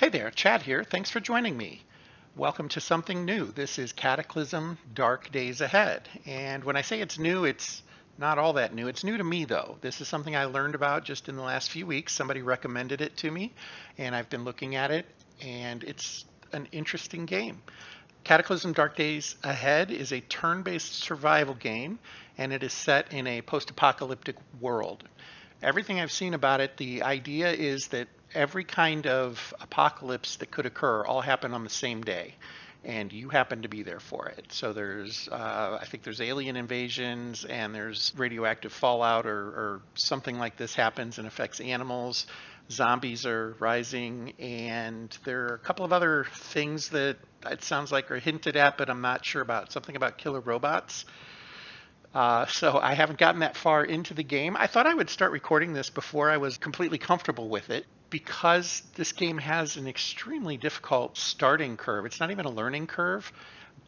Hey there, Chad here. Thanks for joining me. Welcome to something new. This is Cataclysm Dark Days Ahead. And when I say it's new, it's not all that new. It's new to me, though. This is something I learned about just in the last few weeks. Somebody recommended it to me, and I've been looking at it, and it's an interesting game. Cataclysm Dark Days Ahead is a turn-based survival game, and it is set in a post-apocalyptic world. Everything I've seen about it, the idea is that every kind of apocalypse that could occur all happen on the same day, and you happen to be there for it. So I think there's alien invasions, and there's radioactive fallout, or something like this happens and affects animals. Zombies are rising, and there are a couple of other things that it sounds like are hinted at, but I'm not sure about. Something about killer robots. So I haven't gotten that far into the game. I thought I would start recording this before I was completely comfortable with it, because this game has an extremely difficult starting curve. It's not even a learning curve.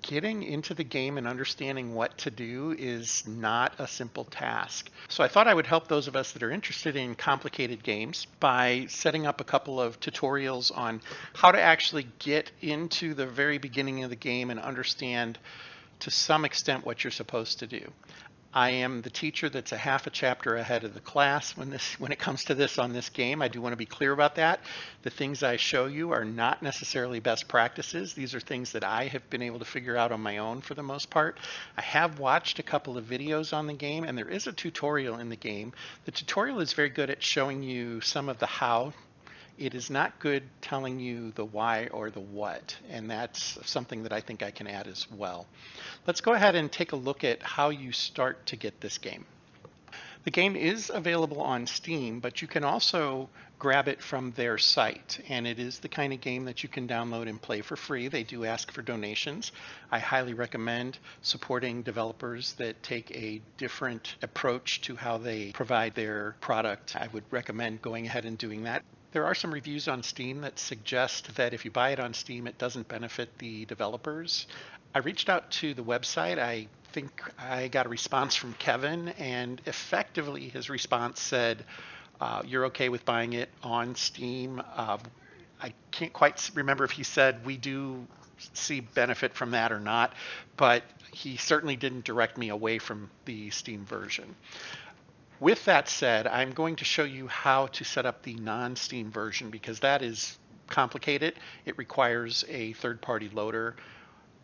Getting into the game and understanding what to do is not a simple task. So I thought I would help those of us that are interested in complicated games by setting up a couple of tutorials on how to actually get into the very beginning of the game and understand to some extent what you're supposed to do. I am the teacher that's a half a chapter ahead of the class when it comes to this on this game. I do want to be clear about that. The things I show you are not necessarily best practices. These are things that I have been able to figure out on my own for the most part. I have watched a couple of videos on the game, and there is a tutorial in the game. The tutorial is very good at showing you some of the how. It is not good telling you the why or the what, and that's something that I think I can add as well. Let's go ahead and take a look at how you start to get this game. The game is available on Steam, but you can also grab it from their site, and it is the kind of game that you can download and play for free. They do ask for donations. I highly recommend supporting developers that take a different approach to how they provide their product. I would recommend going ahead and doing that. There are some reviews on Steam that suggest that if you buy it on Steam, it doesn't benefit the developers. I reached out to the website. I think I got a response from Kevin, and effectively his response said, you're okay with buying it on Steam. I can't quite remember if he said we do see benefit from that or not, but he certainly didn't direct me away from the Steam version. With that said, I'm going to show you how to set up the non-Steam version, because that is complicated. It requires a third-party loader,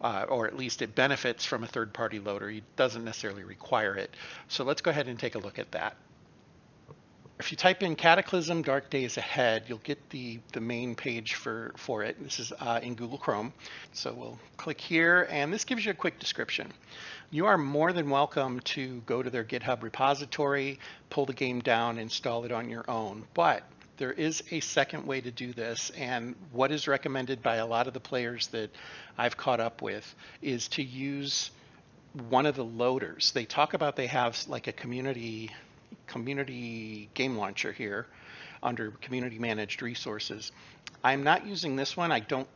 or at least it benefits from a third-party loader. It doesn't necessarily require it. So let's go ahead and take a look at that. If you type in Cataclysm Dark Days Ahead, you'll get the main page for it. This is in Google Chrome. So we'll click here, and this gives you a quick description. You are more than welcome to go to their GitHub repository, pull the game down, install it on your own. But there is a second way to do this, and what is recommended by a lot of the players that I've caught up with is to use one of the loaders. They talk about they have like a community game launcher here under community managed resources. I'm not using this one. I don't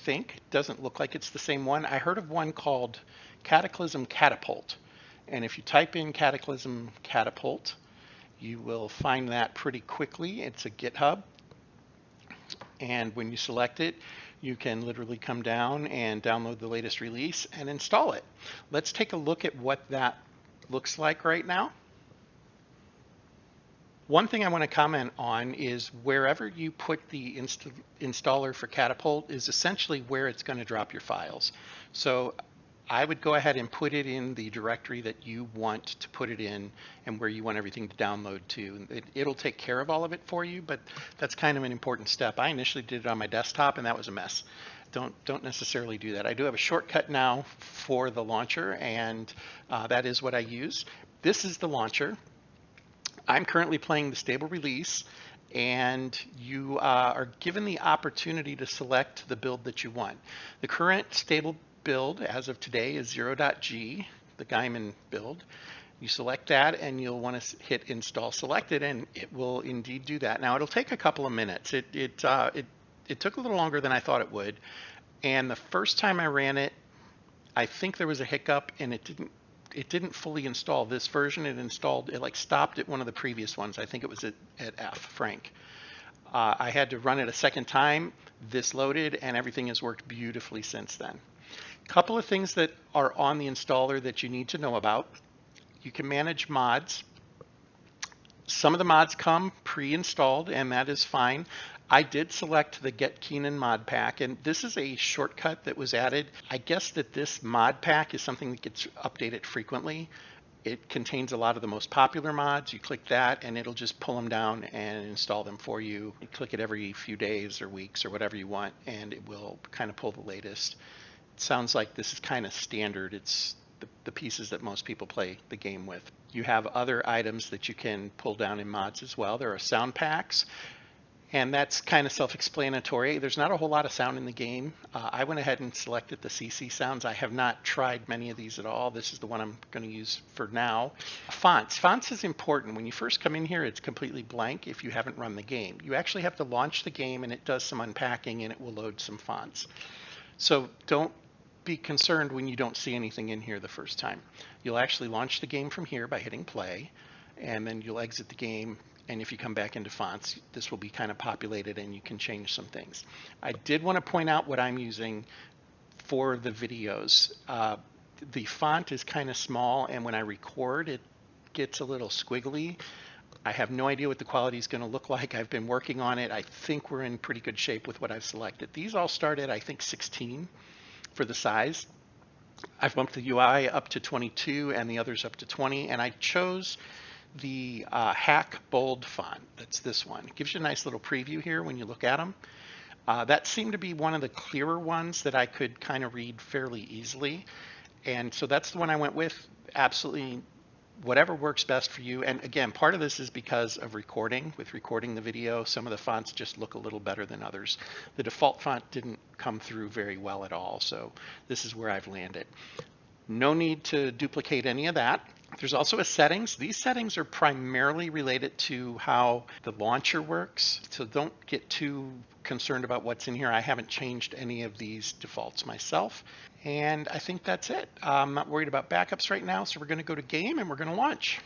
think, it doesn't look like it's the same one. I heard of one called Cataclysm Catapult, and if you type in Cataclysm Catapult, you will find that pretty quickly. It's a GitHub, and when you select it, you can literally come down and download the latest release and install it. Let's take a look at what that looks like right now. One thing I want to comment on is wherever you put the installer for Catapult is essentially where it's going to drop your files. So I would go ahead and put it in the directory that you want to put it in and where you want everything to download to. It'll take care of all of it for you, but that's kind of an important step. I initially did it on my desktop, and that was a mess. Don't necessarily do that. I do have a shortcut now for the launcher, and that is what I use. This is the launcher. I'm currently playing the stable release, and you are given the opportunity to select the build that you want. The current stable build as of today is 0.g, the Gaiman build. You select that, and you'll want to hit install selected, and it will indeed do that. Now it'll take a couple of minutes. It took a little longer than I thought it would, and the first time I ran it, I think there was a hiccup, and it didn't fully install this version. It like stopped at one of the previous ones. I think it was at F, Frank. I had to run it a second time. This loaded, and everything has worked beautifully since then. A couple of things that are on the installer that you need to know about. You can manage mods. Some of the mods come pre-installed, and that is fine. I did select the Get Keenan mod pack, and this is a shortcut that was added. I guess that this mod pack is something that gets updated frequently. It contains a lot of the most popular mods. You click that and it'll just pull them down and install them for you. You click it every few days or weeks or whatever you want, and it will kind of pull the latest. It sounds like this is kind of standard. It's the pieces that most people play the game with. You have other items that you can pull down in mods as well. There are sound packs, and that's kind of self-explanatory. There's not a whole lot of sound in the game. I went ahead and selected the CC sounds. I have not tried many of these at all. This is the one I'm going to use for now. Fonts. Fonts is important. When you first come in here, it's completely blank if you haven't run the game. You actually have to launch the game, and it does some unpacking, and it will load some fonts. So don't be concerned when you don't see anything in here the first time. You'll actually launch the game from here by hitting play, and then you'll exit the game. And if you come back into fonts, this will be kind of populated and you can change some things. I did want to point out what I'm using for the videos. The font is kind of small, and when I record, it gets a little squiggly. I have no idea what the quality is going to look like. I've been working on it. I think we're in pretty good shape with what I've selected. These all start at, I think, 16 for the size. I've bumped the UI up to 22 and the others up to 20, and I chose the Hack Bold font. That's this one. It gives you a nice little preview here when you look at them. That seemed to be one of the clearer ones that I could kind of read fairly easily. And so that's the one I went with. Absolutely whatever works best for you. And again, part of this is because of recording. With recording the video, some of the fonts just look a little better than others. The default font didn't come through very well at all, so this is where I've landed. No need to duplicate any of that. There's also a settings. These settings are primarily related to how the launcher works, so don't get too concerned about what's in here. I haven't changed any of these defaults myself, and I think that's it. I'm not worried about backups right now, so we're going to go to game and we're going to launch.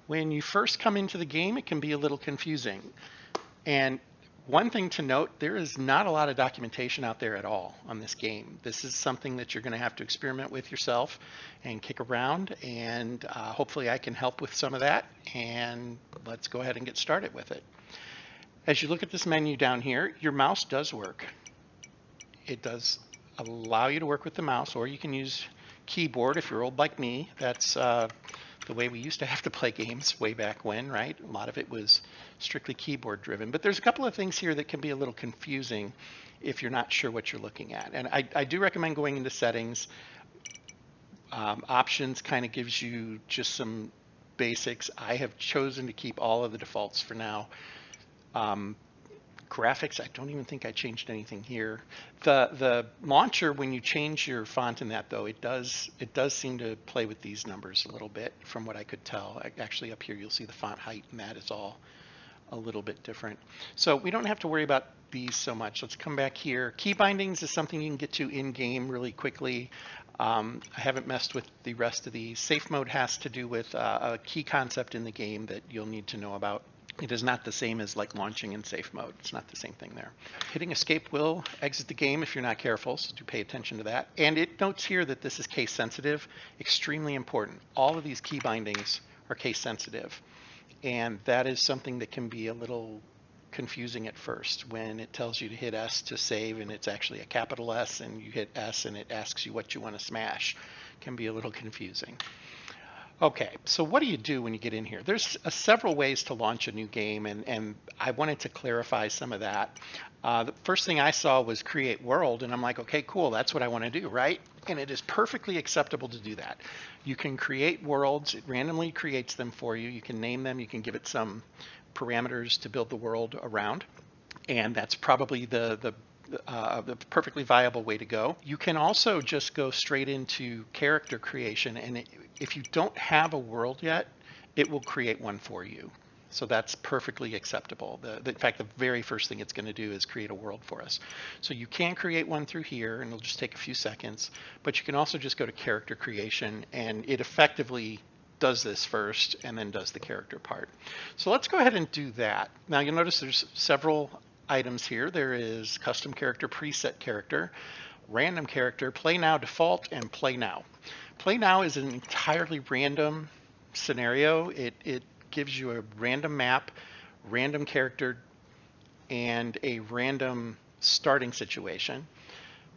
When you first come into the game, it can be a little confusing. And one thing to note, there is not a lot of documentation out there at all on this game. This is something that you're going to have to experiment with yourself and kick around, and hopefully I can help with some of that, and let's go ahead and get started with it. As you look at this menu down here, your mouse does work. It does allow you to work with the mouse, or you can use keyboard if you're old like me. That's the way we used to have to play games way back when, right? A lot of it was strictly keyboard driven. But there's a couple of things here that can be a little confusing if you're not sure what you're looking at. And I do recommend going into settings. Options kind of gives you just some basics. I have chosen to keep all of the defaults for now. Graphics, I don't even think I changed anything here. The launcher, when you change your font in that, though, it does seem to play with these numbers a little bit from what I could tell. Actually, up here you'll see the font height, and that is all a little bit different. So we don't have to worry about these so much. Let's come back here. Key bindings is something you can get to in-game really quickly. I haven't messed with the rest of these. Safe mode has to do with a key concept in the game that you'll need to know about. It is not the same as like launching in safe mode. It's not the same thing there. Hitting escape will exit the game if you're not careful, so do pay attention to that. And it notes here that this is case sensitive, extremely important. All of these key bindings are case sensitive, and that is something that can be a little confusing at first when it tells you to hit S to save and it's actually a capital S, and you hit S and it asks you what you want to smash. It can be a little confusing. Okay, so what do you do when you get in here? There's several ways to launch a new game, and I wanted to clarify some of that. The first thing I saw was create world, and I'm like, okay, cool, that's what I want to do, right? And it is perfectly acceptable to do that. You can create worlds, it randomly creates them for you. You can name them, you can give it some parameters to build the world around, and that's probably the perfectly viable way to go. You can also just go straight into character creation, and if you don't have a world yet, it will create one for you. So that's perfectly acceptable. In fact, the very first thing it's going to do is create a world for us. So you can create one through here, and it'll just take a few seconds. But you can also just go to character creation, and it effectively does this first and then does the character part. So let's go ahead and do that. Now you'll notice there's several items here. There is custom character, preset character, random character, play now default, and play now. Play now is an entirely random scenario. It gives you a random map, random character, and a random starting situation.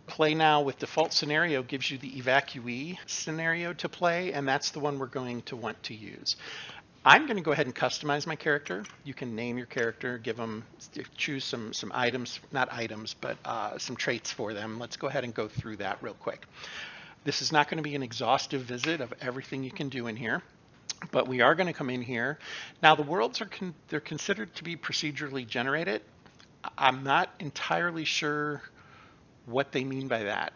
Play now with default scenario gives you the evacuee scenario to play, and that's the one we're going to want to use. I'm going to go ahead and customize my character. You can name your character, choose some items, not items, but some traits for them. Let's go ahead and go through that real quick. This is not going to be an exhaustive visit of everything you can do in here, but we are going to come in here. Now the worlds they're considered to be procedurally generated. I'm not entirely sure what they mean by that.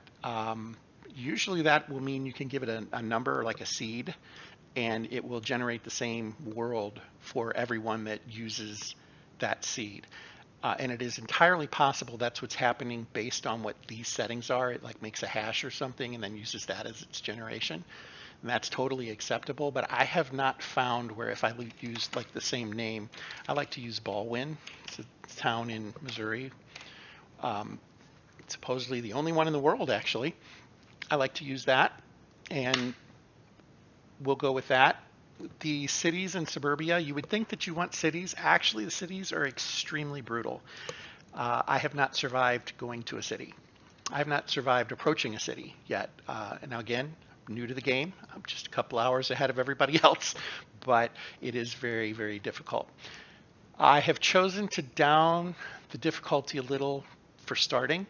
Usually that will mean you can give it a number like a seed, and it will generate the same world for everyone that uses that seed. And it is entirely possible that's what's happening based on what these settings are. It like makes a hash or something and then uses that as its generation. And that's totally acceptable, but I have not found where if I use like the same name, I like to use Baldwin. It's a town in Missouri. Supposedly the only one in the world, actually. I like to use that, and we'll go with that. The cities and suburbia, you would think that you want cities. Actually, the cities are extremely brutal. I have not survived going to a city. I have not survived approaching a city yet. And now again, I'm new to the game. I'm just a couple hours ahead of everybody else, but it is very, very difficult. I have chosen to down the difficulty a little for starting.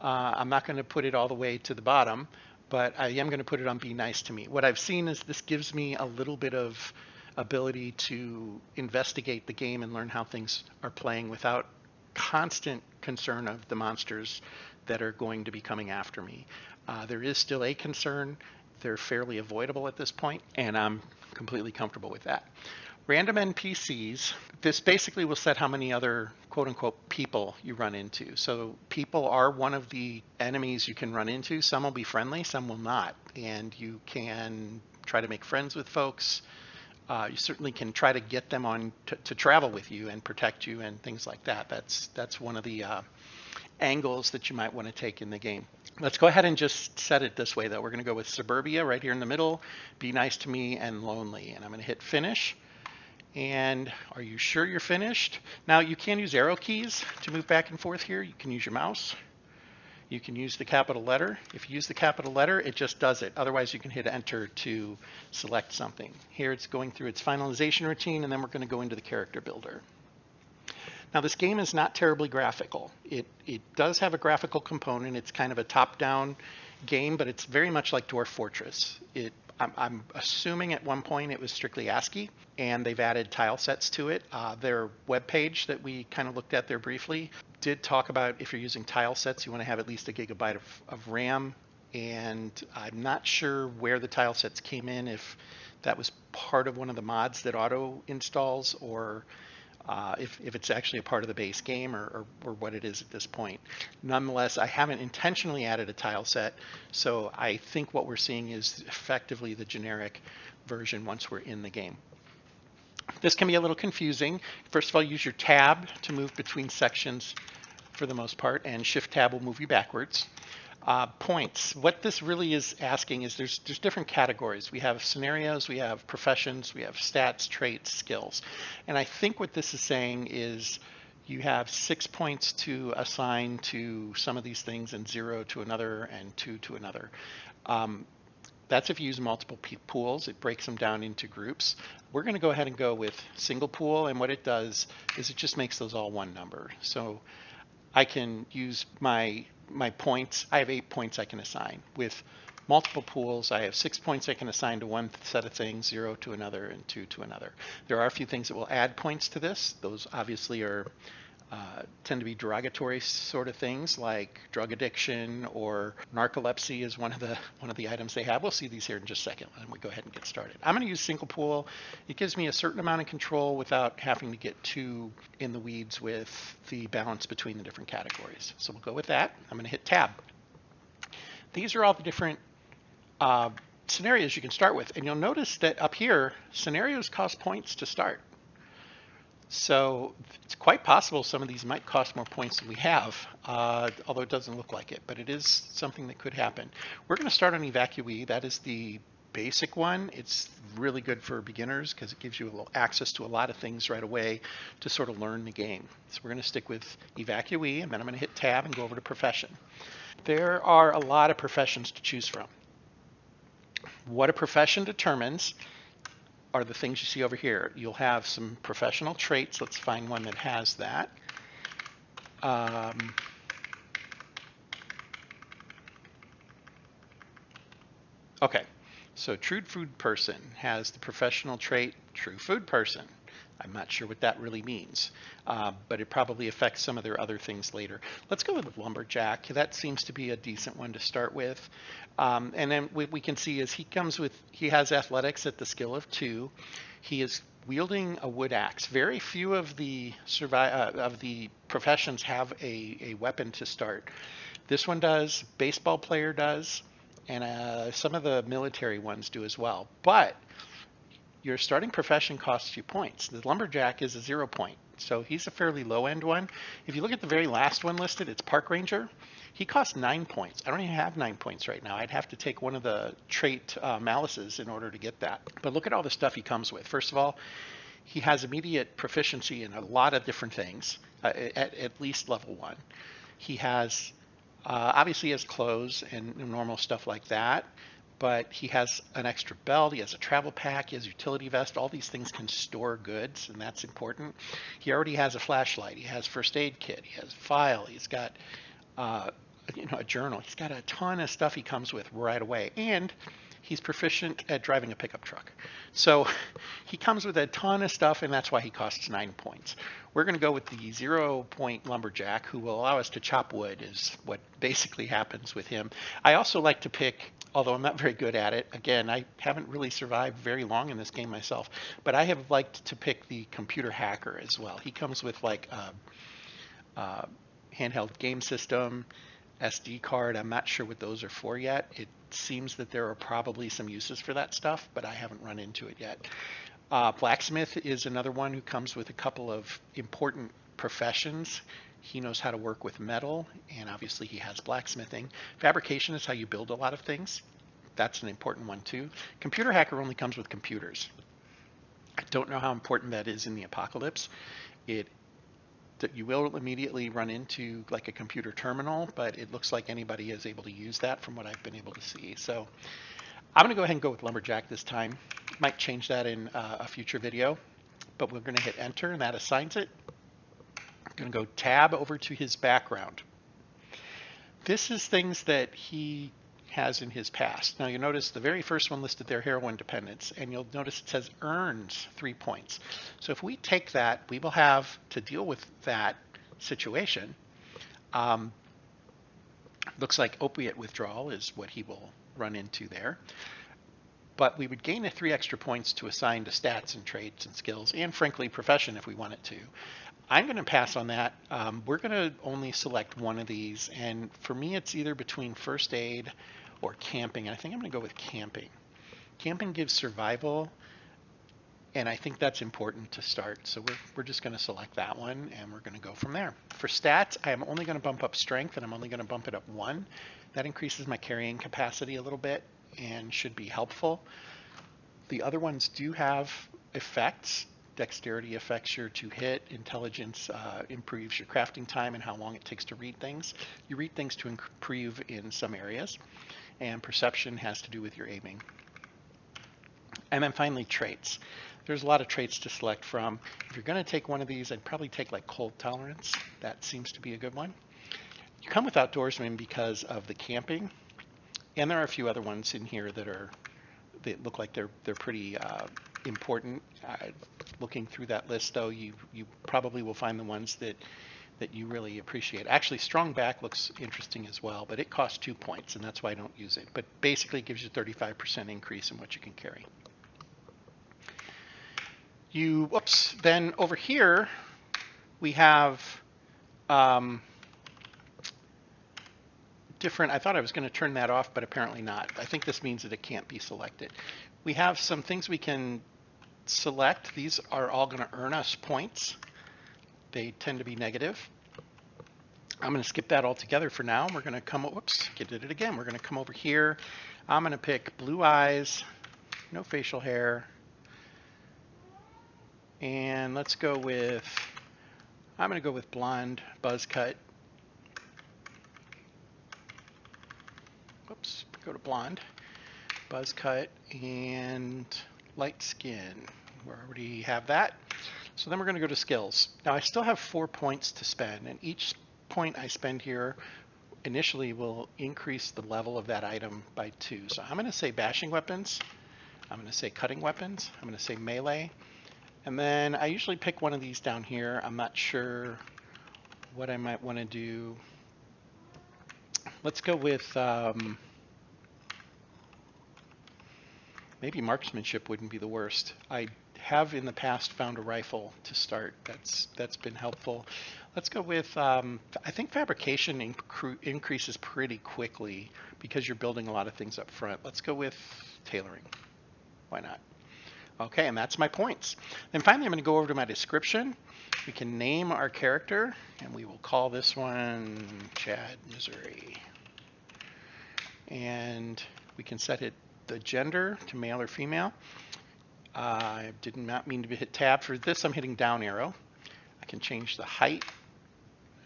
I'm not going to put it all the way to the bottom, but I am going to put it on Be Nice to Me. What I've seen is this gives me a little bit of ability to investigate the game and learn how things are playing without constant concern of the monsters that are going to be coming after me. There is still a concern. They're fairly avoidable at this point, and I'm completely comfortable with that. Random NPCs, this basically will set how many other quote-unquote people you run into. So people are one of the enemies you can run into. Some will be friendly, some will not. And you can try to make friends with folks. You certainly can try to get them on to travel with you and protect you and things like that. That's one of the angles that you might want to take in the game. Let's go ahead and just set it this way, though. We're going to go with Suburbia right here in the middle, Be Nice to Me, and Lonely. And I'm going to hit Finish. And are you sure you're finished? Now you can use arrow keys to move back and forth here. You can use your mouse. You can use the capital letter. If you use the capital letter, it just does it. Otherwise, you can hit Enter to select something. Here it's going through its finalization routine, and then we're going to go into the character builder. Now this game is not terribly graphical. It does have a graphical component. It's kind of a top-down game, but it's very much like Dwarf Fortress. I'm assuming at one point it was strictly ASCII, and they've added tile sets to it. Their webpage that we kind of looked at there briefly did talk about if you're using tile sets, you want to have at least 1 GB of RAM, and I'm not sure where the tile sets came in, if that was part of one of the mods that auto installs, or if it's actually a part of the base game, or what it is at this point. Nonetheless, I haven't intentionally added a tile set, so I think what we're seeing is effectively the generic version once we're in the game. This can be a little confusing. First of all, use your tab to move between sections for the most part, and Shift tab will move you backwards. Points. What this really is asking is there's different categories. We have scenarios, we have professions, we have stats, traits, skills. And I think what this is saying is you have 6 points to assign to some of these things and 0 to another and 2 to another. That's if you use multiple pools. It breaks them down into groups. We're going to go ahead and go with single pool, and what it does is it just makes those all one number. So I can use my points. I have 8 points I can assign. With multiple pools, I have 6 points I can assign to one set of things, 0 to another, and 2 to another. There are a few things that will add points to this. Those obviously are tend to be derogatory sort of things, like drug addiction or narcolepsy is one of the items they have. We'll see these here in just a second, and we go ahead and get started. I'm going to use single pool. It gives me a certain amount of control without having to get too in the weeds with the balance between the different categories. So we'll go with that. I'm going to hit tab. These are all the different scenarios you can start with. And you'll notice that up here, scenarios cost points to start. So it's quite possible some of these might cost more points than we have, although it doesn't look like it, but it is something that could happen. We're going to start on evacuee. That is the basic one. It's really good for beginners because it gives you a little access to a lot of things right away to sort of learn the game. So we're going to stick with evacuee, and then I'm going to hit tab and go over to profession. There are a lot of professions to choose from. What a profession determines are the things you see over here. You'll have some professional traits. Let's find one that has that. Okay, so true food person has the professional trait true food person. I'm not sure what that really means, but it probably affects some of their other things later. Let's go with lumberjack. That seems to be a decent one to start with. And then we can see is he has athletics at the skill of 2. He is wielding a wood axe. Very few of the professions have a weapon to start. This one does, baseball player does, and some of the military ones do as well. But your starting profession costs you points. The lumberjack is a 0 point, so he's a fairly low end one. If you look at the very last one listed, it's park ranger. He costs 9 points. I don't even have 9 points right now. I'd have to take one of the trait malices in order to get that. But look at all the stuff he comes with. First of all, he has immediate proficiency in a lot of different things, at least level 1. He has, obviously has clothes and normal stuff like that, but he has an extra belt, he has a travel pack, he has a utility vest. All these things can store goods, and that's important. He already has a flashlight, he has first aid kit, he has a file, he's got a journal. He's got a ton of stuff he comes with right away, and he's proficient at driving a pickup truck. So he comes with a ton of stuff, and that's why he costs 9 points. We're going to go with the 0 point lumberjack, who will allow us to chop wood, is what basically happens with him. I also like to pick, although I'm not very good at it, again, I haven't really survived very long in this game myself, but I have liked to pick the computer hacker as well. He comes with like a handheld game system, SD card. I'm not sure what those are for yet. It seems that there are probably some uses for that stuff, but I haven't run into it yet. Blacksmith is another one who comes with a couple of important professions. He knows how to work with metal, and obviously he has blacksmithing. Fabrication is how you build a lot of things. That's an important one too. Computer hacker only comes with computers. I don't know how important that is in the apocalypse. You will immediately run into like a computer terminal, but it looks like anybody is able to use that from what I've been able to see. So I'm going to go ahead and go with lumberjack this time. Might change that in a future video, but we're going to hit enter, and that assigns it. I'm going to go tab over to his background. This is things that he has in his past. Now you notice the very first one listed there, heroin dependence, and you'll notice it says earns 3 points. So if we take that, we will have to deal with that situation. Looks like opiate withdrawal is what he will run into there. But we would gain 3 extra points to assign to stats and traits and skills, and frankly profession if we wanted to. I'm going to pass on that. We're going to only select one of these, and for me it's either between first aid or camping. I think I'm going to go with camping. Camping gives survival, and I think that's important to start. So we're just going to select that one, and we're going to go from there. For stats, I am only going to bump up strength, and I'm only going to bump it up 1. That increases my carrying capacity a little bit and should be helpful. The other ones do have effects. Dexterity affects your to hit. Intelligence improves your crafting time and how long it takes to read things. You read things to improve in some areas. And perception has to do with your aiming. And then finally, traits. There's a lot of traits to select from. If you're going to take one of these, I'd probably take like cold tolerance. That seems to be a good one. You come with outdoorsman because of the camping. And there are a few other ones in here that look like they're pretty important. Looking through that list, though, you probably will find the ones that you really appreciate. Actually, strong back looks interesting as well, but it costs 2 points, and that's why I don't use it. But basically, it gives you 35% increase in what you can carry. Then over here, we have different. I thought I was going to turn that off, but apparently not. I think this means that it can't be selected. We have some things we can select. These are all going to earn us points. They tend to be negative. I'm going to skip that altogether for now. We're going to come, whoops, did it again. We're going to come over here. I'm going to pick blue eyes, no facial hair. And let's go with, I'm going to go with blonde buzz cut. Whoops, go to blonde, buzz cut, and light skin. We already have that. So then we're going to go to skills. Now I still have 4 points to spend, and each point I spend here initially will increase the level of that item by 2. So I'm going to say bashing weapons, I'm going to say cutting weapons, I'm going to say melee, and then I usually pick one of these down here. I'm not sure what I might want to do. Let's go with maybe marksmanship wouldn't be the worst. I have in the past found a rifle to start. That's been helpful. Let's go with, I think fabrication increases pretty quickly because you're building a lot of things up front. Let's go with tailoring. Why not? Okay, and that's my points. Then finally, I'm going to go over to my description. We can name our character, and we will call this one Chad, Missouri. And we can set it the gender to male or female. I did not mean to hit tab for this. I'm hitting down arrow. I can change the height.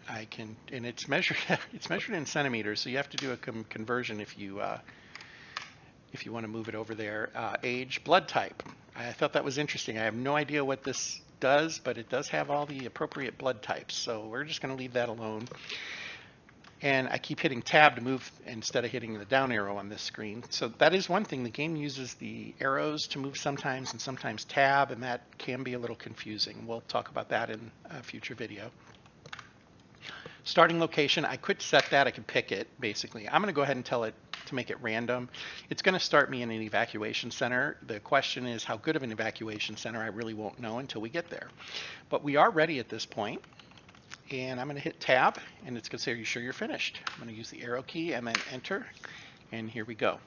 I can, and it's measured. It's measured in centimeters, so you have to do a conversion if you want to move it over there. Age, blood type. I thought that was interesting. I have no idea what this does, but it does have all the appropriate blood types. So we're just going to leave that alone. And I keep hitting tab to move instead of hitting the down arrow on this screen. So that is one thing. The game uses the arrows to move sometimes and sometimes tab, and that can be a little confusing. We'll talk about that in a future video. Starting location, I could set that. I could pick it, basically. I'm going to go ahead and tell it to make it random. It's going to start me in an evacuation center. The question is how good of an evacuation center. I really won't know until we get there. But we are ready at this point. And I'm going to hit tab, and it's going to say, are you sure you're finished? I'm going to use the arrow key and then enter, and here we go.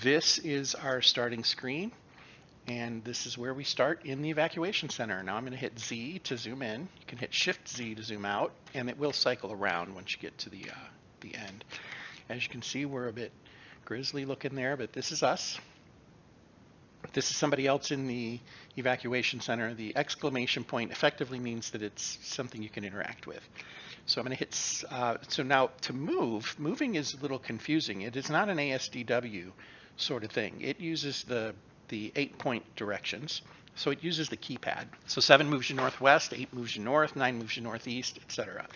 This is our starting screen, and this is where we start in the evacuation center. Now I'm going to hit Z to zoom in. You can hit Shift Z to zoom out, and it will cycle around once you get to the end. As you can see, we're a bit grisly looking there, but this is us. This is somebody else in the evacuation center. The exclamation point effectively means that it's something you can interact with. So I'm going to hit, so now to move, moving is a little confusing. It is not an ASDW sort of thing. It uses the 8-point directions. So it uses the keypad. So 7 moves you northwest, 8 moves you north, 9 moves you northeast, etc.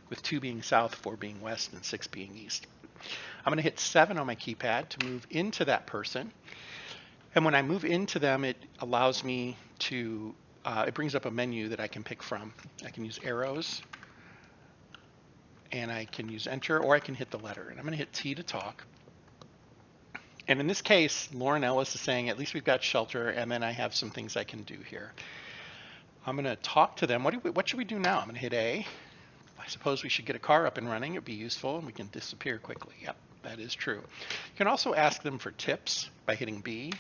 With 2 being south, 4 being west, and 6 being east. I'm going to hit 7 on my keypad to move into that person. And when I move into them, it allows me to, it brings up a menu that I can pick from. I can use arrows, and I can use enter, or I can hit the letter. And I'm going to hit T to talk. And in this case, Lauren Ellis is saying, at least we've got shelter, and then I have some things I can do here. I'm going to talk to them. What should we do now? I'm going to hit A. I suppose we should get a car up and running. It'd be useful, and we can disappear quickly. Yep, that is true. You can also ask them for tips by hitting B.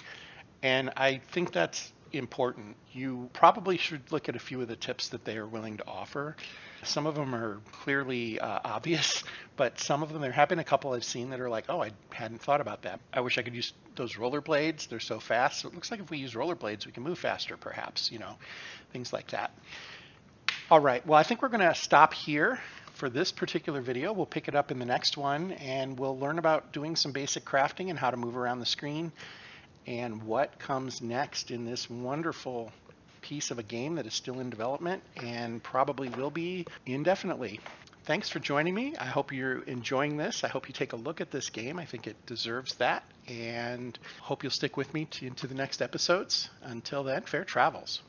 And I think that's important. You probably should look at a few of the tips that they are willing to offer. Some of them are clearly obvious, but some of them, there have been a couple I've seen that are like, oh, I hadn't thought about that. I wish I could use those rollerblades. They're so fast. So it looks like if we use rollerblades, we can move faster, perhaps, you know, things like that. All right, well, I think we're going to stop here for this particular video. We'll pick it up in the next one, and we'll learn about doing some basic crafting and how to move around the screen, and what comes next in this wonderful piece of a game that is still in development and probably will be indefinitely. Thanks for joining me. I hope you're enjoying this. I hope you take a look at this game. I think it deserves that, and hope you'll stick with me into the next episodes. Until then, fair travels.